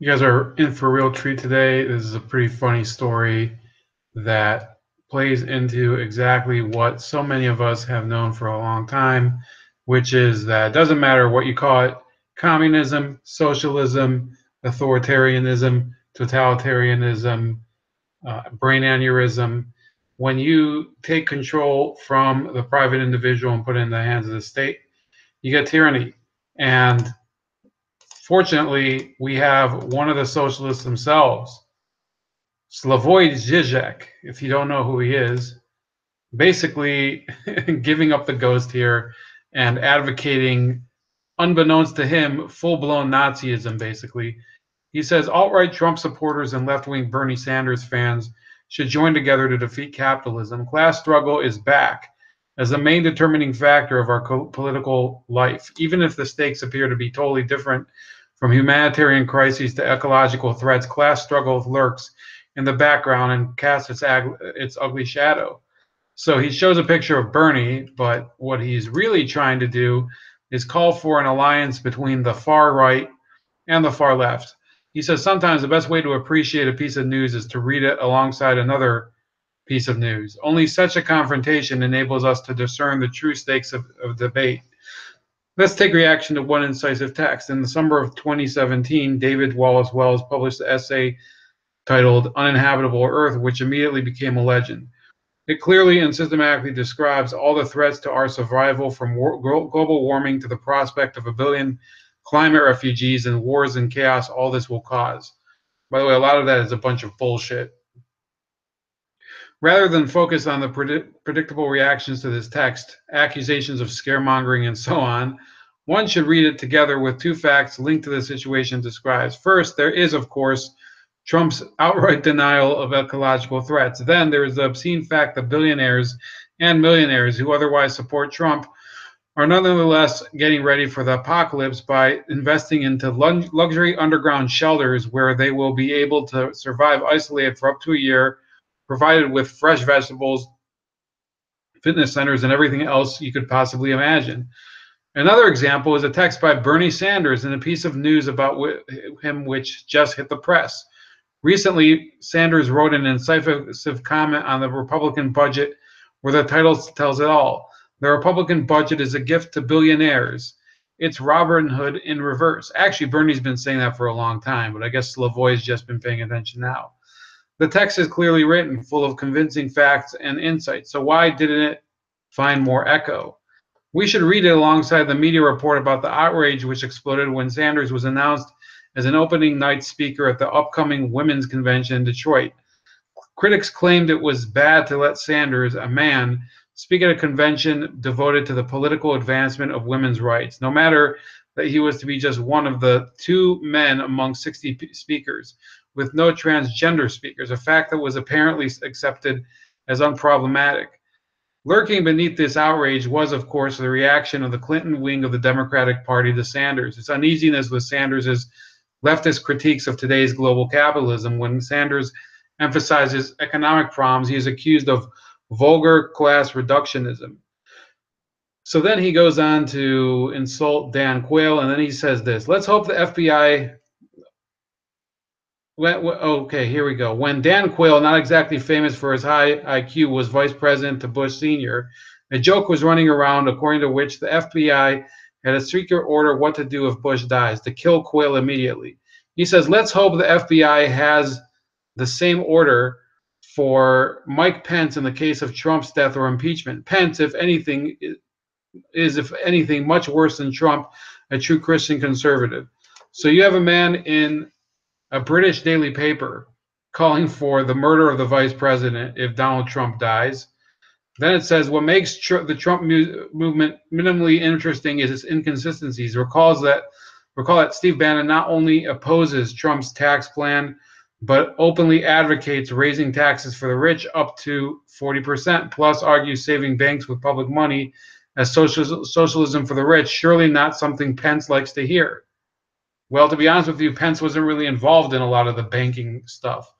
You guys are in for a real treat today. This is a pretty funny story that plays into exactly what so many of us have known for a long time, which is that it doesn't matter what you call it, communism, socialism, authoritarianism, totalitarianism, brain aneurysm. When you take control from the private individual and put it in the hands of the state, you get tyranny. And fortunately, we have one of the socialists themselves, Slavoj Zizek, if you don't know who he is, basically giving up the ghost here and advocating, unbeknownst to him, full-blown Nazism, basically. He says alt-right Trump supporters and left-wing Bernie Sanders fans should join together to defeat capitalism. Class struggle is back as the main determining factor of our political life, even if the stakes appear to be totally different. From humanitarian crises to ecological threats, class struggle lurks in the background and casts its ugly shadow. So he shows a picture of Bernie, but what he's really trying to do is call for an alliance between the far right and the far left. He says sometimes the best way to appreciate a piece of news is to read it alongside another piece of news. Only such a confrontation enables us to discern the true stakes of debate. Let's take reaction to one incisive text. In the summer of 2017, David Wallace Wells published an essay titled Uninhabitable Earth, which immediately became a legend. It clearly and systematically describes all the threats to our survival, from global warming to the prospect of 1 billion climate refugees and wars and chaos all this will cause. By the way, a lot of that is a bunch of bullshit. Rather than focus on the predictable reactions to this text, accusations of scaremongering and so on, one should read it together with two facts linked to the situation it describes. First, there is, of course, Trump's outright denial of ecological threats. Then there is the obscene fact that billionaires and millionaires who otherwise support Trump are nonetheless getting ready for the apocalypse by investing into luxury underground shelters where they will be able to survive isolated for up to a year, provided with fresh vegetables, fitness centers, and everything else you could possibly imagine. Another example is a text by Bernie Sanders in a piece of news about him which just hit the press. Recently, Sanders wrote an incisive comment on the Republican budget where the title tells it all. The Republican budget is a gift to billionaires. It's Robin Hood in reverse. Actually, Bernie's been saying that for a long time, but I guess Slavoy's just been paying attention now. The text is clearly written, full of convincing facts and insights. So why didn't it find more echo? We should read it alongside the media report about the outrage which exploded when Sanders was announced as an opening night speaker at the upcoming Women's Convention in Detroit. Critics claimed it was bad to let Sanders, a man, speak at a convention devoted to the political advancement of women's rights, no matter that he was to be just one of the 2 men among 60 speakers, with no transgender speakers, a fact that was apparently accepted as unproblematic. Lurking beneath this outrage was, of course, the reaction of the Clinton wing of the Democratic Party to Sanders. Its uneasiness with Sanders' leftist critiques of today's global capitalism. When Sanders emphasizes economic problems, he is accused of vulgar class reductionism. So then he goes on to insult Dan Quayle, and then he says this: let's hope the FBI... Okay, here we go. When Dan Quayle, not exactly famous for his high IQ, was vice president to Bush Sr., a joke was running around according to which the FBI had a secret order what to do if Bush dies, to kill Quayle immediately. He says, let's hope the FBI has the same order for Mike Pence in the case of Trump's death or impeachment. Pence, if anything, is much worse than Trump, a true Christian conservative. So you have a man in a British daily paper calling for the murder of the vice president if Donald Trump dies. Then it says what makes the Trump movement minimally interesting is its inconsistencies. Recall that Steve Bannon not only opposes Trump's tax plan, but openly advocates raising taxes for the rich up to 40%, plus argues saving banks with public money as socialism for the rich. Surely not something Pence likes to hear. Well, to be honest with you, Pence wasn't really involved in a lot of the banking stuff.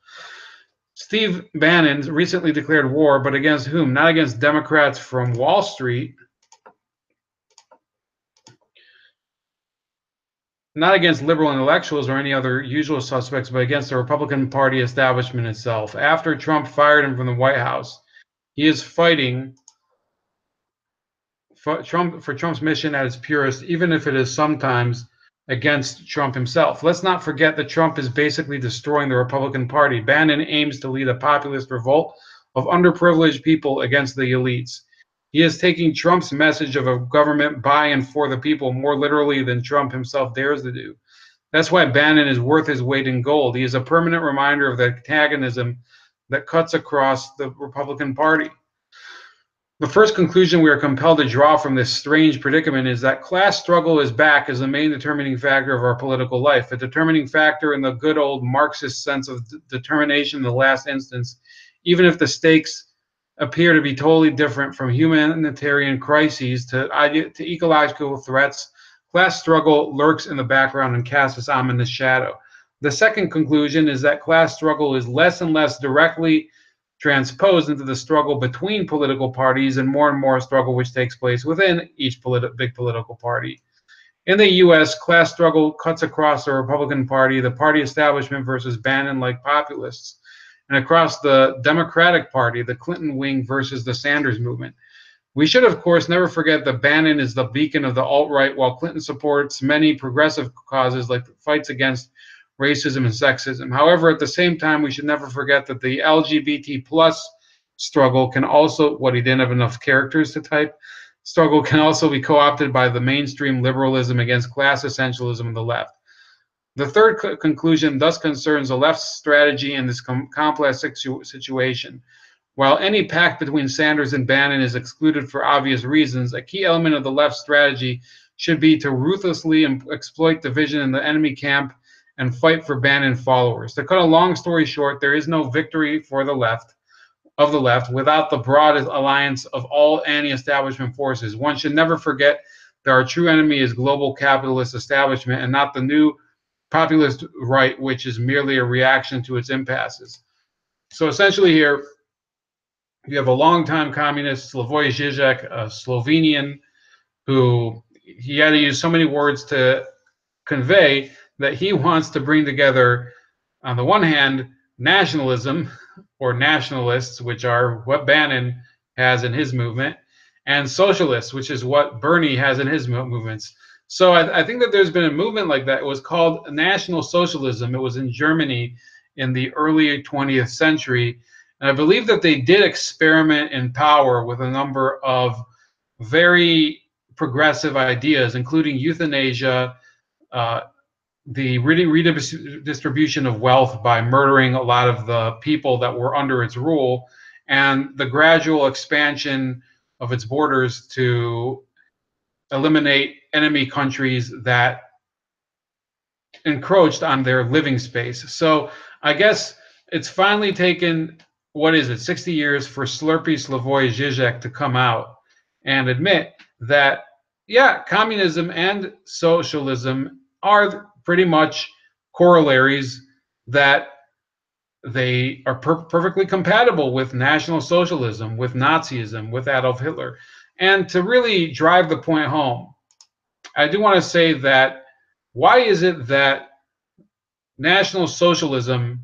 Steve Bannon recently declared war, but against whom? Not against Democrats from Wall Street. not against liberal intellectuals or any other usual suspects, but against the Republican Party establishment itself. After Trump fired him from the White House, he is fighting for Trump's mission at its purest, even if it is sometimes against Trump himself. Let's not forget that Trump is basically destroying the Republican Party. Bannon aims to lead a populist revolt of underprivileged people against the elites. He is taking Trump's message of a government by and for the people more literally than Trump himself dares to do. That's why Bannon is worth his weight in gold. He is a permanent reminder of the antagonism that cuts across the Republican Party. The first conclusion we are compelled to draw from this strange predicament is that class struggle is back as the main determining factor of our political life, a determining factor in the good old Marxist sense of determination in the last instance, even if the stakes appear to be totally different from humanitarian crises to ecological threats. Class struggle lurks in the background and casts its ominous shadow. The second conclusion is that class struggle is less and less directly transposed into the struggle between political parties and more struggle which takes place within each big political party. In the U.S., class struggle cuts across the Republican Party, the party establishment versus Bannon-like populists, and across the Democratic Party, the Clinton wing versus the Sanders movement. We should, of course, never forget that Bannon is the beacon of the alt-right, while Clinton supports many progressive causes like fights against racism and sexism. However, at the same time, we should never forget that the LGBT plus struggle can also, what, he didn't have enough characters to type, struggle can also be co-opted by the mainstream liberalism against class essentialism of the left. The third conclusion thus concerns the left's strategy in this complex situation. While any pact between Sanders and Bannon is excluded for obvious reasons, a key element of the left's strategy should be to ruthlessly exploit division in the enemy camp and fight for Bannon followers. To cut a long story short, there is no victory for the left without the broad alliance of all anti-establishment forces. One should never forget that our true enemy is global capitalist establishment and not the new populist right, which is merely a reaction to its impasses. So essentially here, you have a longtime communist, Slavoj Zizek, a Slovenian, who he had to use so many words to convey that he wants to bring together, on the one hand, nationalism or nationalists, which are what Bannon has in his movement, and socialists, which is what Bernie has in his movements. So I think that there's been a movement like that. It was called National Socialism. It was in Germany in the early 20th century. And I believe that they did experiment in power with a number of very progressive ideas, including euthanasia, the redistribution of wealth by murdering a lot of the people that were under its rule, and the gradual expansion of its borders to eliminate enemy countries that encroached on their living space. So I guess it's finally taken, what is it, 60 years for Slurpee Slavoj Zizek to come out and admit that, yeah, communism and socialism are pretty much corollaries, that they are perfectly compatible with National Socialism, with Nazism, with Adolf Hitler. And to really drive the point home, I do want to say that why is it that National Socialism,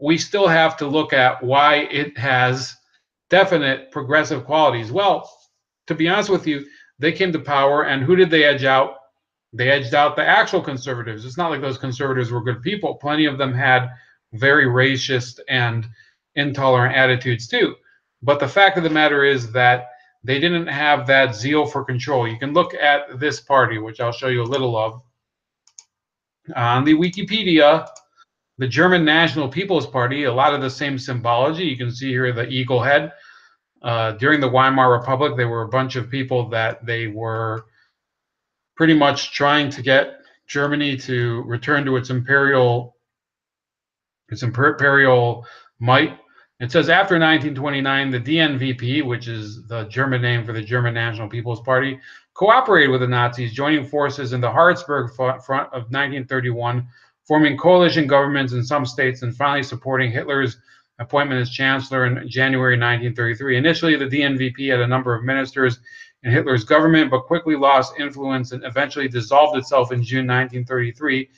we still have to look at why it has definite progressive qualities? Well, to be honest with you, they came to power, and who did they edge out? They edged out the actual conservatives. It's not like those conservatives were good people. Plenty of them had very racist and intolerant attitudes too. But the fact of the matter is that they didn't have that zeal for control. You can look at this party, which I'll show you a little of. On the Wikipedia, the German National People's Party, a lot of the same symbology. You can see here the eagle head. During the Weimar Republic, there were a bunch of people that they were pretty much trying to get Germany to return to its imperial might. It says after 1929, the DNVP, which is the German name for the German National People's Party, cooperated with the Nazis, joining forces in the Hardsburg Front of 1931, forming coalition governments in some states, and finally supporting Hitler's appointment as chancellor in January 1933. Initially, the DNVP had a number of ministers, in Hitler's government, but quickly lost influence and eventually dissolved itself in June 1933,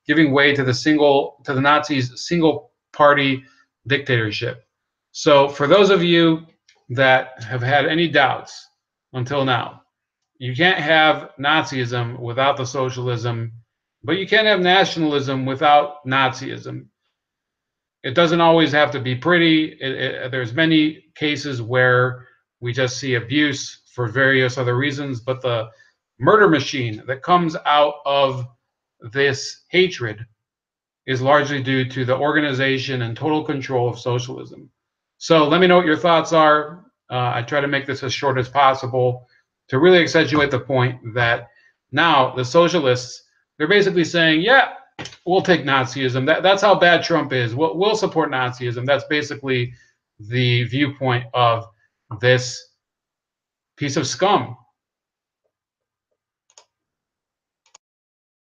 giving way to the Nazis' single-party dictatorship. So, for those of you that have had any doubts until now, you can't have Nazism without the socialism, but you can't have nationalism without Nazism. It doesn't always have to be pretty. There's many cases where we just see abuse for various other reasons, but the murder machine that comes out of this hatred is largely due to the organization and total control of socialism. So let me know what your thoughts are. I try to make this as short as possible to really accentuate the point that now the socialists, they're basically saying, yeah, we'll take Nazism. That's how bad Trump is. We'll support Nazism. That's basically the viewpoint of this piece of scum.